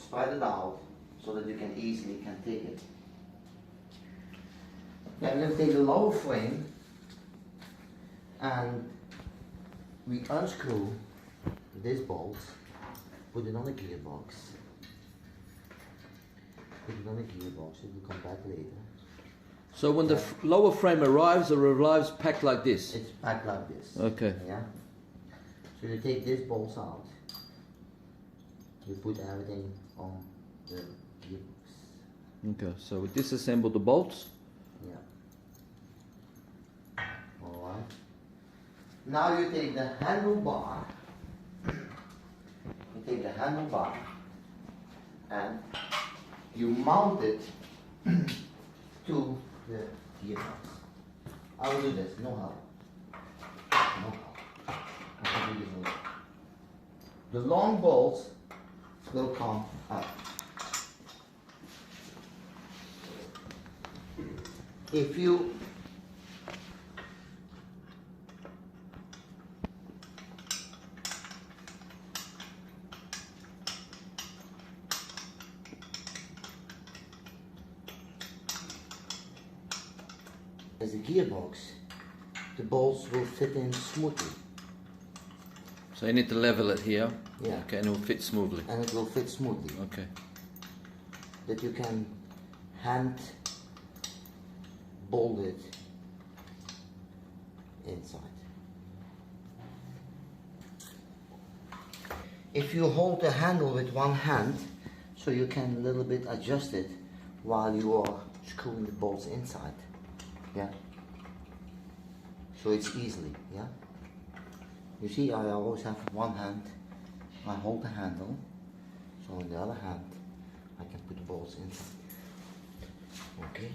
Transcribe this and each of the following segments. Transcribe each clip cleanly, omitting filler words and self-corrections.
spread it out so that you can easily take it. Then we're going to take the lower frame and we unscrew this bolt, put it on the gearbox. Put it on the gearbox, it will come back later. So when the lower frame arrives, it arrives packed like this? It's packed like this. Okay. Yeah. So you take this bolts out, you put everything on the gearbox. Okay, so we disassemble the bolts. Yeah. Alright. Now you take the handlebar, and you mount it to the gearbox. I will do this, no help. No help. I can do this alone. The long bolts will come up. If you as a gearbox, the bolts will fit in smoothly. So you need to level it here. Yeah. Okay, and it will fit smoothly. And it will fit smoothly. Okay. That you can hand bolt it inside. If you hold the handle with one hand, so you can a little bit adjust it while you are screwing the bolts inside. Yeah. So it's easily, yeah. You see, I always have one hand, I hold the handle, so in the other hand I can put the bolts inside. Okay.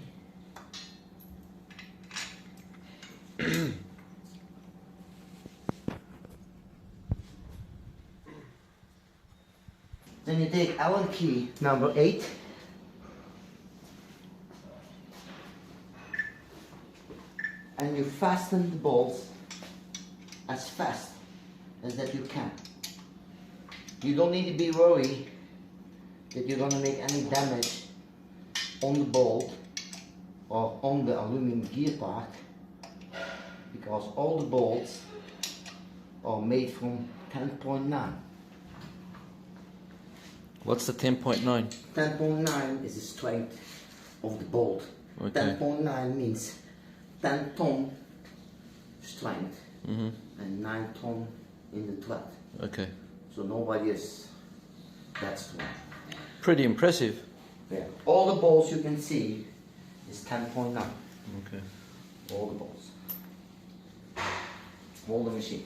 Then you take Allen key number 8. And you fasten the bolts as fast as that you can. You don't need to be worried that you're going to make any damage on the bolt or on the aluminum gear part, because all the bolts are made from 10.9. What's the 10.9? 10.9 is the strength of the bolt. Okay. 10.9 means 10 ton strength and 9 ton in the thread. Okay. So nobody is that strong. Pretty impressive. Yeah. All the bolts you can see is 10.9. Okay. All the bolts. All the machine.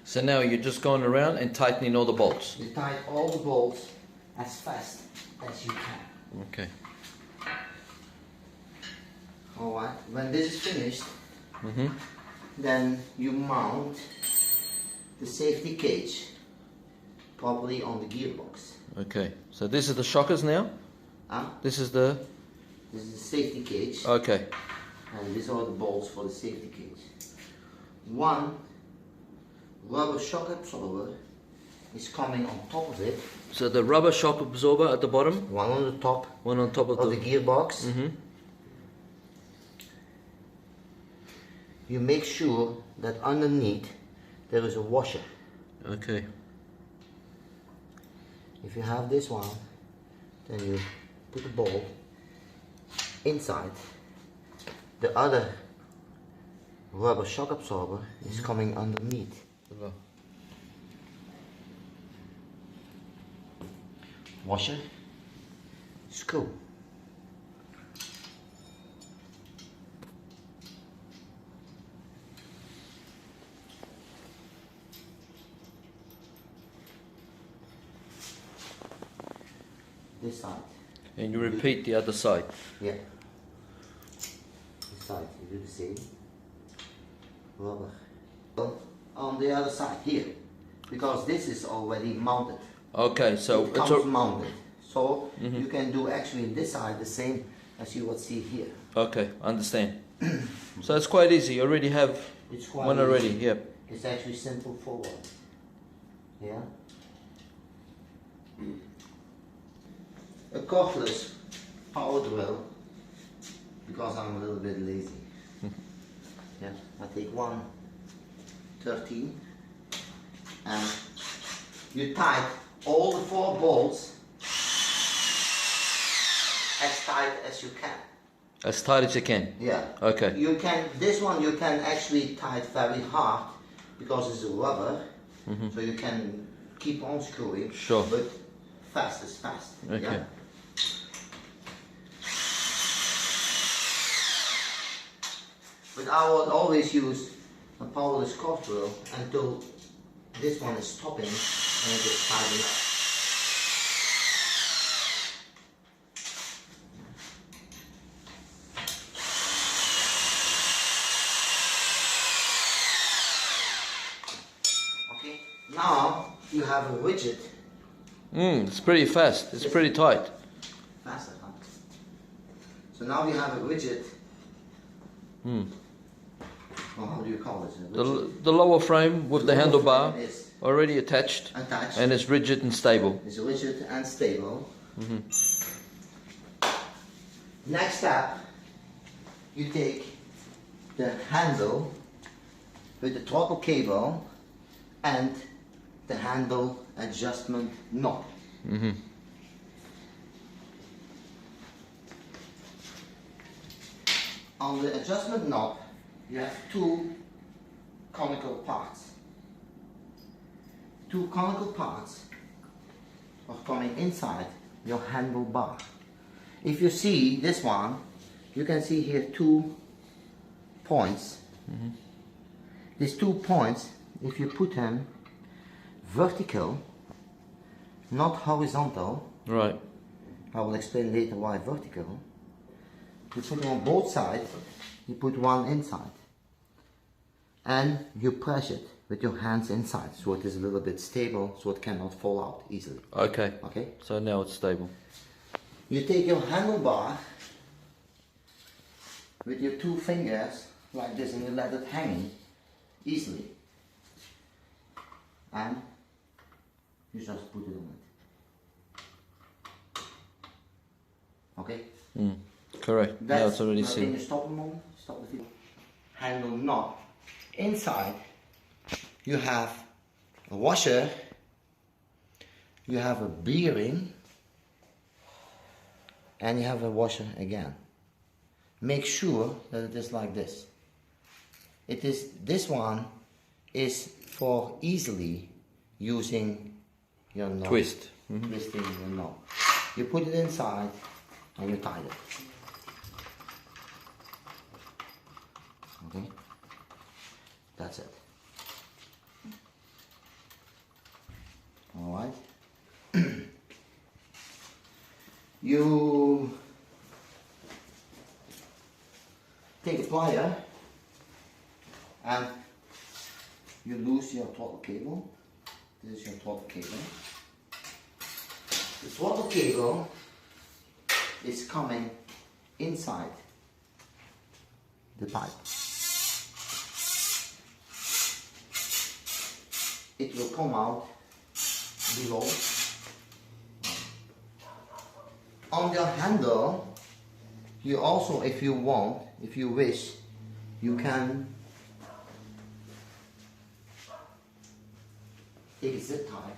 So now you're just going around and tightening all the bolts. You tighten all the bolts as fast as you can. Okay. Alright, when this is finished, then you mount the safety cage properly on the gearbox. Okay. So this is the shockers now? This is the safety cage. Okay. And these are the bolts for the safety cage. One rubber shock absorber is coming on top of it. So the rubber shock absorber at the bottom? One on the top. One on top of the gearbox. You make sure that underneath there is a washer. Okay. If you have this one, then you put the bolt inside. The other rubber shock absorber is coming underneath. Washer, screw. This side. And you repeat the other side. Yeah. This side, you do the same. Rubber. On the other side, here. because this is already mounted. Okay, so It comes mounted. So you can do actually in this side the same as you would see here. okay, understand. So it's quite easy. You already have It's quite one already. easy. Yeah. It's actually simple forward. Yeah. A cordless power drill, because I'm a little bit lazy. Yeah, I take 1/13 and you tight all the 4 bolts as tight as you can. As tight as you can. Yeah. Okay. You can, this one you can actually tie it very hard because it's a rubber, so you can keep on screwing. Sure. But fast is fast. Okay. Yeah? But I would always use a powerless cord drill until this one is stopping and it gets tightened up. Okay, now you have a widget. It's pretty fast. It's pretty tight. Faster, huh? So now we have a widget. Well, how do you call it? A widget. The lower frame with the lower handlebar frame is already attached, attached. and it's rigid and stable. It's rigid and stable. Next step, you take the handle with the throttle cable and the handle adjustment knob. On the adjustment knob, you have 2 conical parts. 2 conical parts are coming inside your handlebar. If you see this one, you can see here 2 points. These 2 points, if you put them vertical, not horizontal, Right. I will explain later why vertical. You put them on both sides, you put one inside. And you press it with your hands inside, so it is a little bit stable, so it cannot fall out easily. Okay. Okay? So now it's stable. You take your handlebar with your 2 fingers like this and you let it hang easily. And you just put it on it. Okay? Correct. Now it's already Can seen. you stop a moment? Stop the video. Handle knob. Inside you have a washer, you have a bearing, and you have a washer again. Make sure that it is like this. This one is for easily using your knob. Twist. Twisting your knob. You put it inside and you tie it. Okay? That's it. Alright? You take a plier and you loose your throttle cable. This is your throttle cable. The throttle cable is coming inside the pipe. It will come out below. On your handle, you also, if you want, if you wish, you can take a zip tie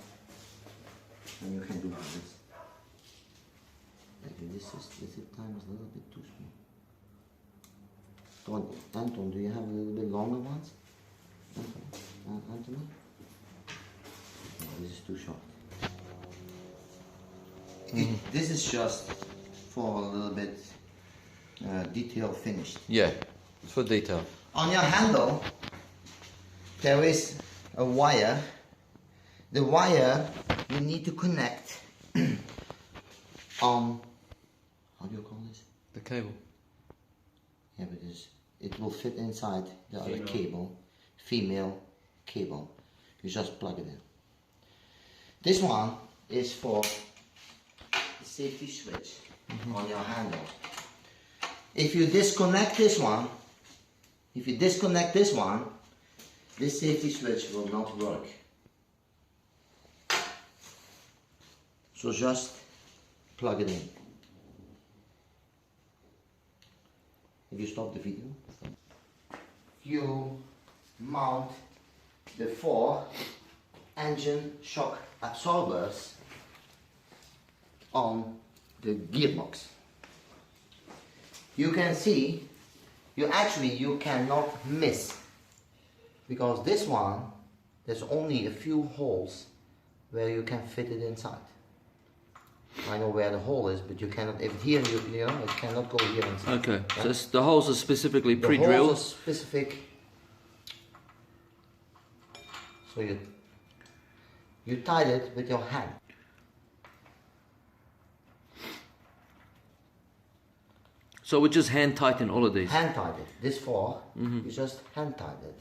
and you can do this. Maybe this is, the zip tie is a little bit too small. Anton, do you have a little bit longer ones? Anthony? No, this is too short. This is just for a little bit detail finished. Yeah, it's for detail. On your handle, there is a wire. The wire you need to connect on, how do you call this? The cable. Yeah, but it will fit inside the other cable, female cable. You just plug it in. This one is for the safety switch on your handle. If you disconnect this one, this safety switch will not work. So just plug it in. If you stop the video, you mount the 4 engine shock absorbers on the gearbox. You can see, you cannot miss, because this one, there's only a few holes where you can fit it inside. I know where the hole is, but you cannot, if here you know, it cannot go here inside. Okay, yeah? so the holes are specifically pre-drilled? The holes are specific, so you tied it with your hand. So we just hand tighten all of these? Hand tied it. This 4, you just hand tied it.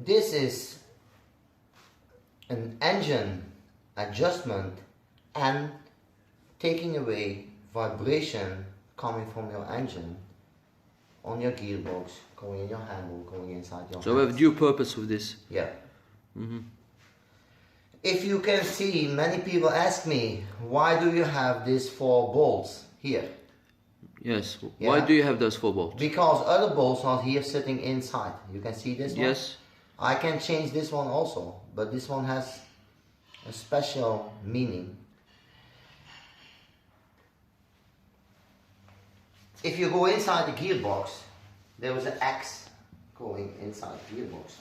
This is an engine adjustment and taking away vibration coming from your engine on your gearbox, going in your handle, going inside your So we have dual purpose with this? Yeah. If you can see, many people ask me, why do you have these 4 bolts here? Yes. Yeah. Why do you have those 4 bolts? Because other bolts are here sitting inside. You can see this one? Yes. I can change this one also, but this one has a special meaning. If you go inside the gearbox, there was an X going inside the gearbox,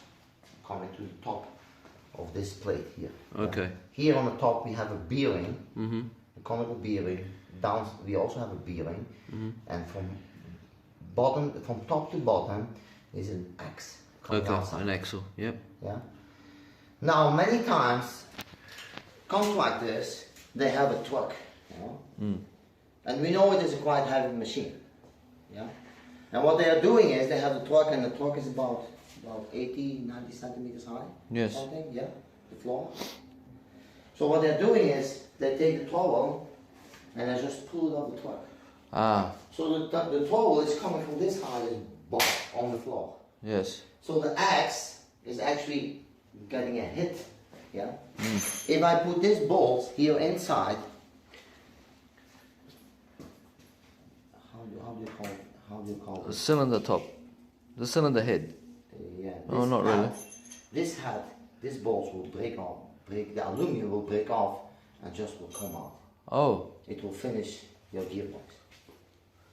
coming to the top of this plate here. Okay. Here on the top we have a bearing, a conical bearing. Down we also have a bearing, and from top to bottom is an X. Okay, an axle, yep. Yeah. Now many times contractors, they have a truck, you know, and we know it is a quite heavy machine. Yeah. And what they are doing is they have the truck, and the truck is about 80, 90 centimeters high. Yes. Something, yeah, the floor. So what they're doing is they take the trowel and they just pull it off the truck. Ah. So the trowel is coming from this height on the floor. Yes. So the axe is actually getting a hit. Yeah. If I put this bolt here inside, how do you call The it? cylinder top. The cylinder head. Yeah. Oh, not really. This bolts will break off. The aluminum will break off and just will come out. Oh. It will finish your gearbox.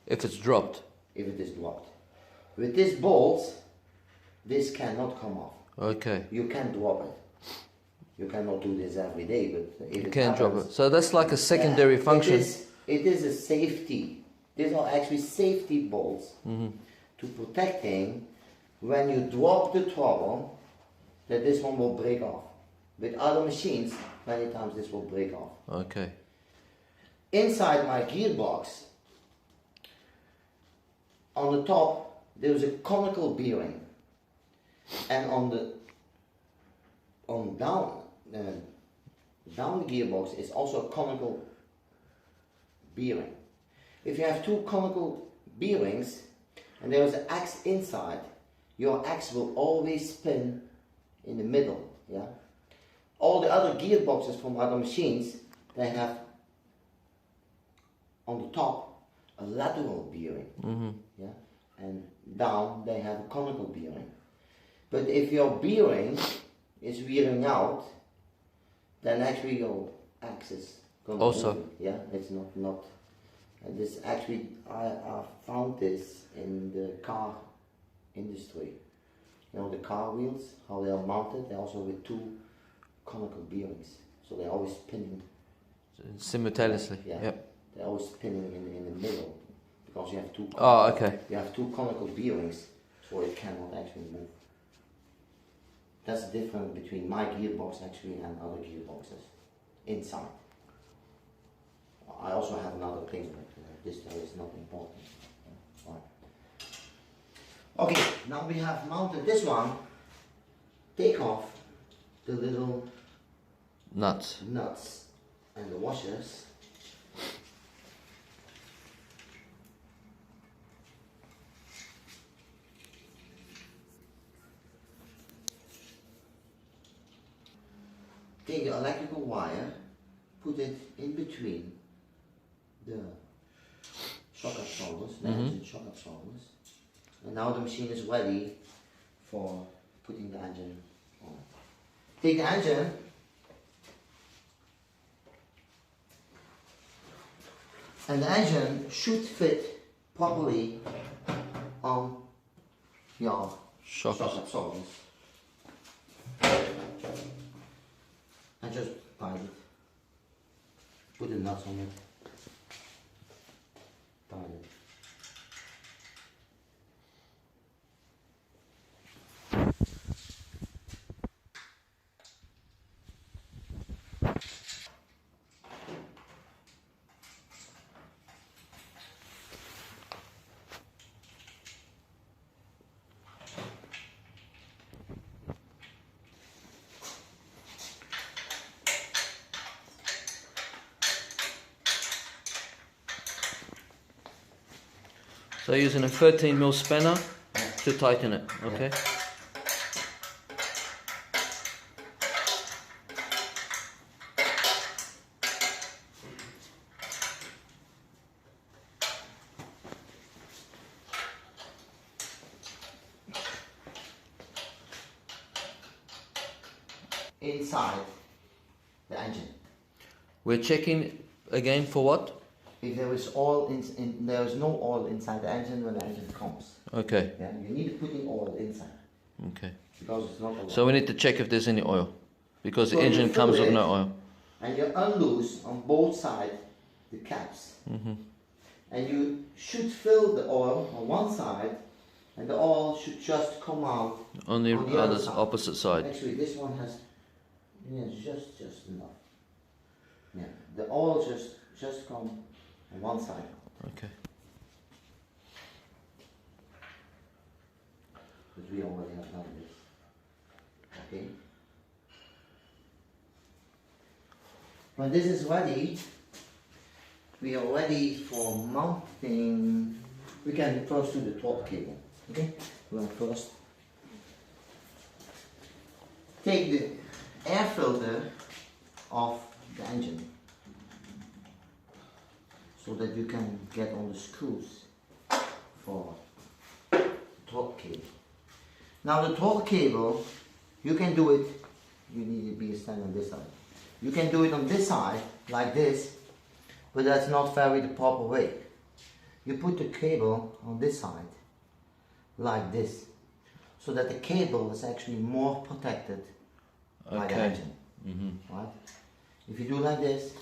If it's dropped. If it is dropped. With this bolt, this cannot come off. Okay. You can drop it. You cannot do this every day, but if You it can't drop happens, it. So that's like a secondary function. It is a safety. These are actually safety bolts to protecting when you drop the trowel, that this one will break off. With other machines, many times this will break off. Okay. Inside my gearbox, on the top, there is a conical bearing, and down the gearbox is also a conical bearing. If you have 2 conical bearings and there is an axe inside, your axe will always spin in the middle. Yeah. All the other gearboxes from other machines, they have on the top a lateral bearing. Yeah. And down they have a conical bearing. But if your bearing is wearing out, then actually your axe is going to Also. move. Yeah, it's not. And this actually, I found this in the car industry. You know the car wheels, how they are mounted. They're also with 2 conical bearings, so they're always spinning. Simultaneously. Yeah. Yep. They're always spinning in the middle because you have 2. Oh, okay. You have 2 conical bearings, so it cannot actually move. That's the difference between my gearbox actually and other gearboxes inside. I also have another thing, but this is not important. Right. Okay, now we have mounted this one. Take off the little Nuts. and the washers. Take the electrical wire, put it in between the shock absorbers, the engine shock absorbers, and now the machine is ready for putting the engine on. Take the engine, and the engine should fit properly on your shock absorbers. And just tighten it. Put the nuts on it. Tighten it. So using a 13mm spanner to tighten it, okay? Inside the engine. We're checking again for what? If there is oil there is no oil inside the engine when the engine comes. Okay. Yeah, you need to put in oil inside. Okay. Because it's not oil. So we need to check if there's any oil, because So the engine you fill comes with it, no oil. and you unloose on both sides the caps. And you should fill the oil on one side, and the oil should just come out On the other other side. opposite side. Actually, this one has just enough. Yeah, the oil just come on one side. Okay. But we already have done this. Okay. When this is ready, we are ready for mounting. We can first do the torque cable. Okay. Well, first take the air filter off the engine, so that you can get all the screws for the torque cable. Now the torque cable, you can do it, you need to be standing on this side. You can do it on this side, like this, but that's not very the proper way. You put the cable on this side, like this, so that the cable is actually more protected by the engine. Right? If you do like this,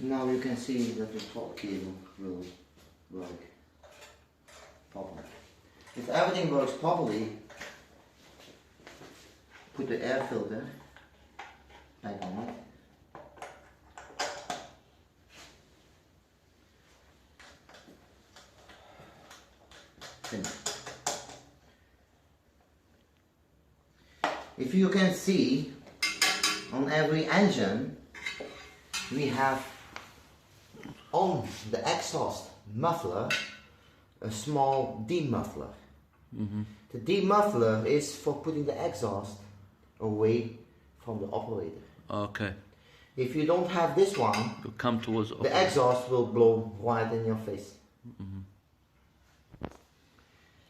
now you can see that the torque cable will work properly. If everything works properly, put the air filter back on it. Finish. If you can see, on every engine we have on the exhaust muffler a small demuffler. The demuffler is for putting the exhaust away from the operator. Okay. If you don't have this one, You'll come towards the exhaust will blow right in your face.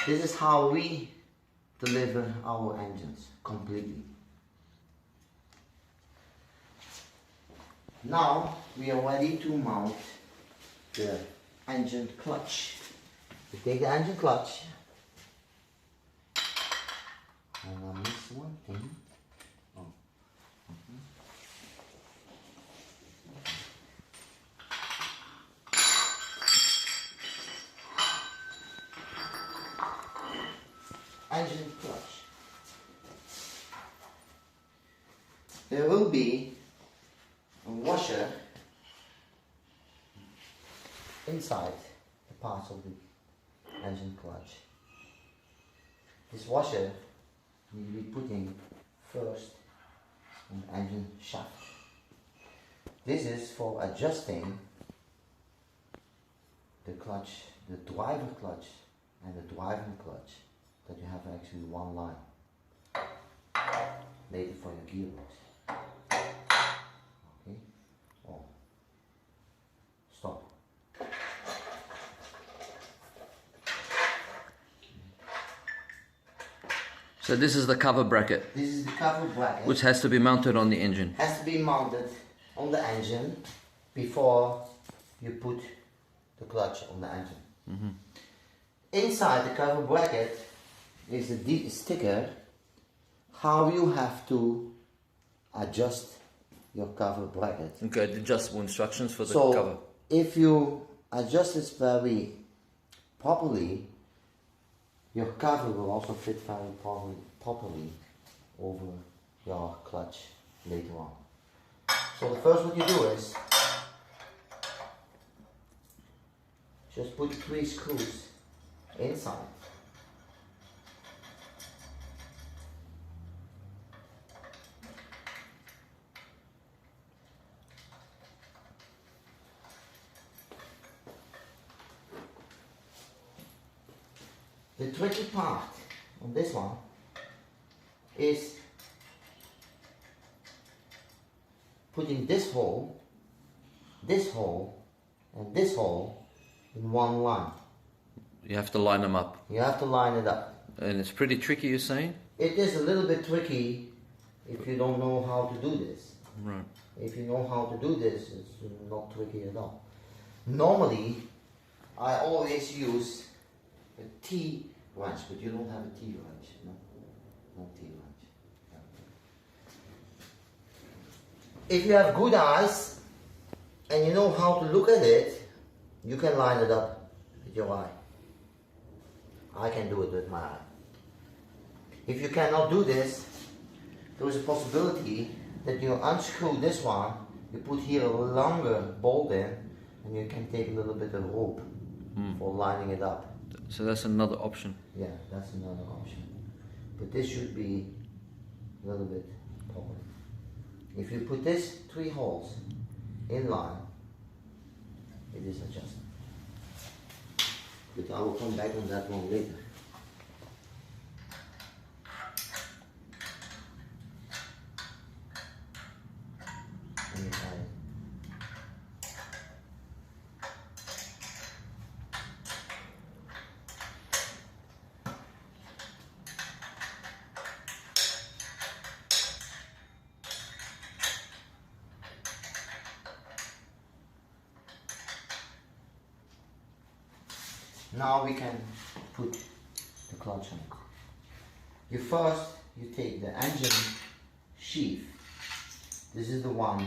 This is how we deliver our engines completely. Now we are ready to mount the engine clutch. You take the engine clutch, and I missed one thing. Oh. Engine clutch. There will be a washer inside the parts of the engine clutch. This washer need to be put in first on the engine shaft. This is for adjusting the clutch, the driver clutch and the driving clutch, that you have actually one line. Later for your gearbox. Okay? Oh. Stop. So this is the cover bracket, This is the cover bracket. which has to be mounted on the engine. Has to be mounted on the engine before you put the clutch on the engine. Inside the cover bracket is a sticker how you have to adjust your cover bracket. Okay, the adjustable instructions for the So cover. if you adjust this very properly, your cover will also fit very properly over your clutch later on. So the first what you do is just put 3 screws inside. The tricky part on this one is putting this hole, and this hole in one line. You have to line them up. You have to line it up. And it's pretty tricky, you're saying? It is a little bit tricky if you don't know how to do this. Right. If you know how to do this, it's not tricky at all. Normally, I always use a T wrench, but you don't have a T wrench, no? No T wrench. If you have good eyes and you know how to look at it, you can line it up with your eye. I can do it with my eye. If you cannot do this, there is a possibility that you unscrew this one, you put here a longer bolt in, and you can take a little bit of rope for lining it up. So that's another option. Yeah, that's another option. But this should be a little bit proper. If you put this 3 holes in line, it is adjusted. But I will come back on that one later. And now we can put the clutch on it. You take the engine sheath. This is the one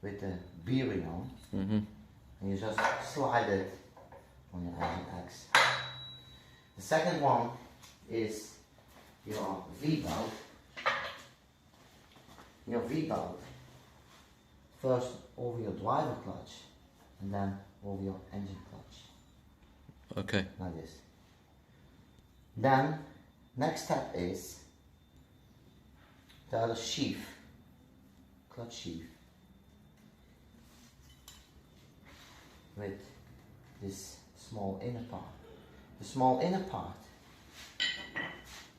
with the bearing on. And you just slide it on your engine X. The second one is your V-belt. Your V-belt first over your driver clutch and then over your engine clutch. Okay. Like this. Then, next step is the other sheath, clutch sheath, with this small inner part. The small inner part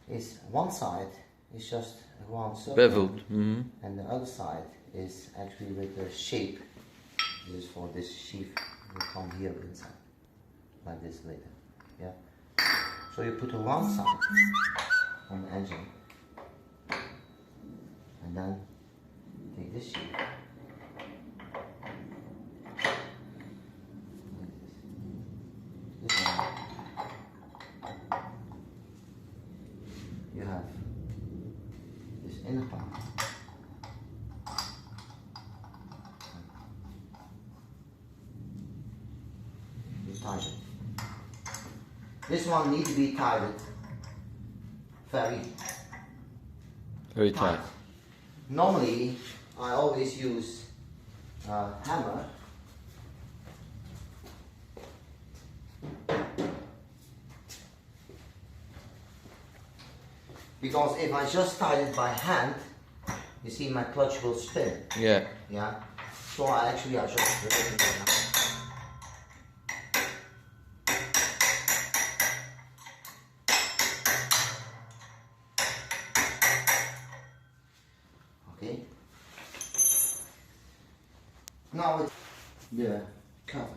is one side is just a round circle, Beveled. and the other side is actually with the shape. This is for this sheath will come here inside, like this later. Yeah. So you put a round side on the engine, and then take this sheet. tighten. This one needs to be tightened very Very tight. Normally, I always use a hammer. Because if I just tighten it by hand, you see my clutch will spin. Yeah. Yeah. So I just relating it now. Okay. Now it's the cover.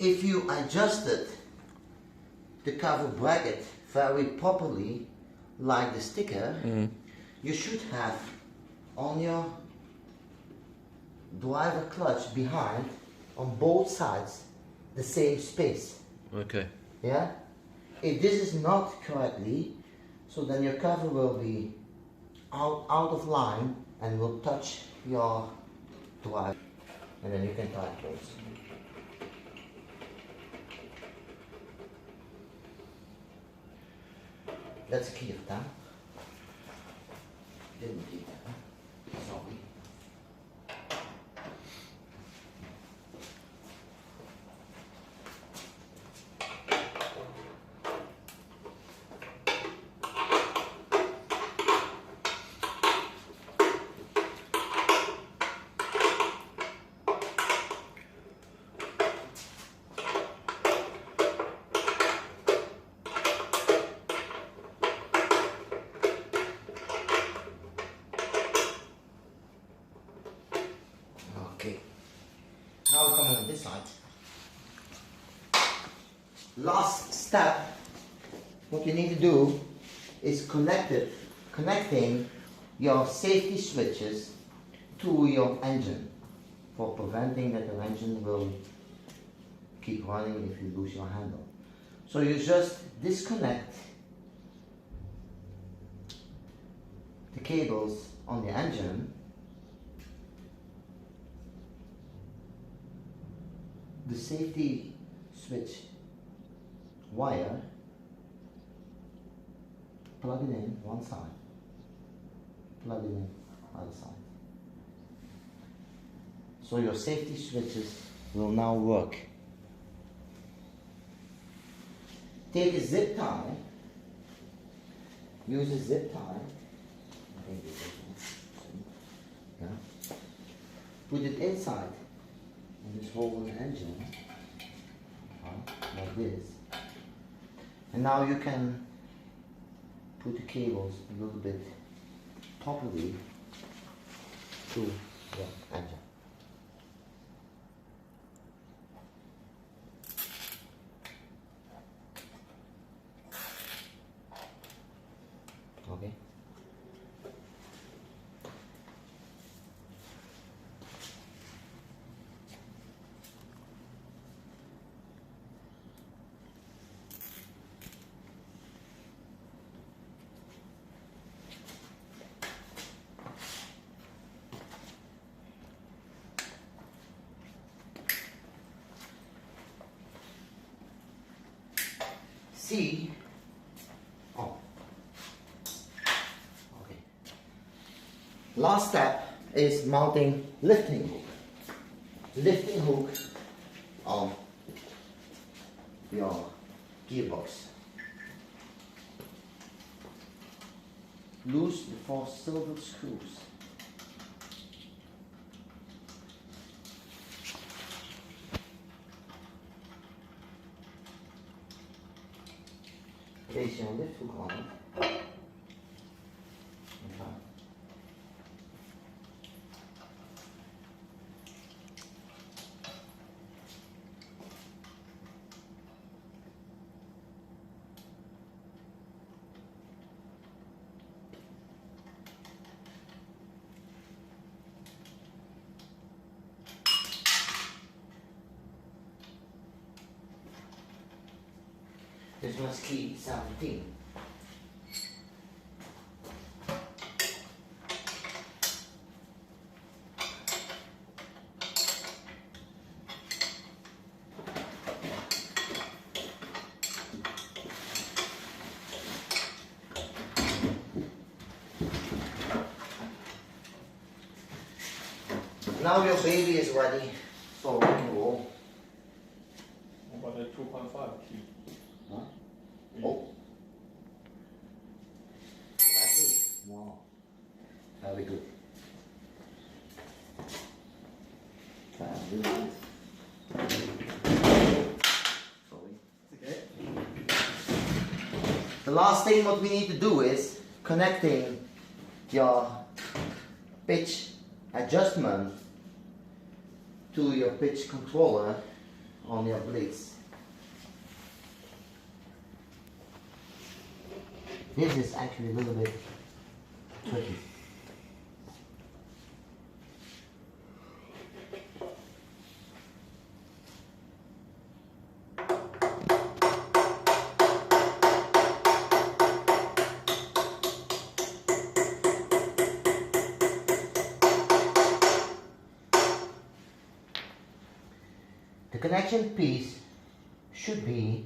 If you adjusted the cover bracket very properly, like the sticker, you should have on your driver clutch behind, on both sides, the same space. Okay. Yeah? If this is not correctly, so then your cover will be out of line and will touch your driver, and then you can tie it close. That's a key of time. Didn't do that. Sorry. Okay. Now we're coming on this side. Last step, what you need to do is connecting your safety switches to your engine for preventing that the engine will keep running if you lose your handle. So you just disconnect the cables on the engine, the safety switch wire, plug it in one side, plug it in other side. So your safety switches will now work. Take a zip tie, use a zip tie, I think this one. Yeah. Put it inside and this hole in the engine, like this. And now you can put the cables a little bit properly to the engine. Okay. See, oh, okay. Last step is mounting lifting hook. Lifting hook on your gearbox. Loose the 4 silver screws. Deze on dit hoek hangen. This one's key 17. Now your baby is ready for rock and roll. What about the 2.5 key? Huh? Oh. Wow. Very good. Fabulous. Sorry. It's okay. The last thing what we need to do is connecting your pitch adjustment to your pitch controller on your blades. This is actually a little bit tricky. The connection piece should be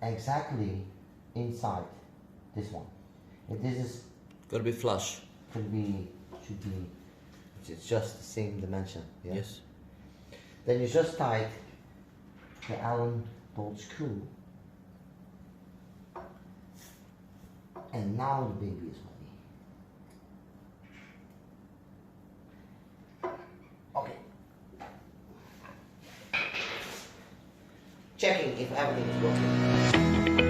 exactly inside this one. If this is Gotta be flush. should be it's just the same dimension. Yeah? Yes. Then you just tight the Allen bolt screw, and now the baby is ready. Okay. Checking if everything is working.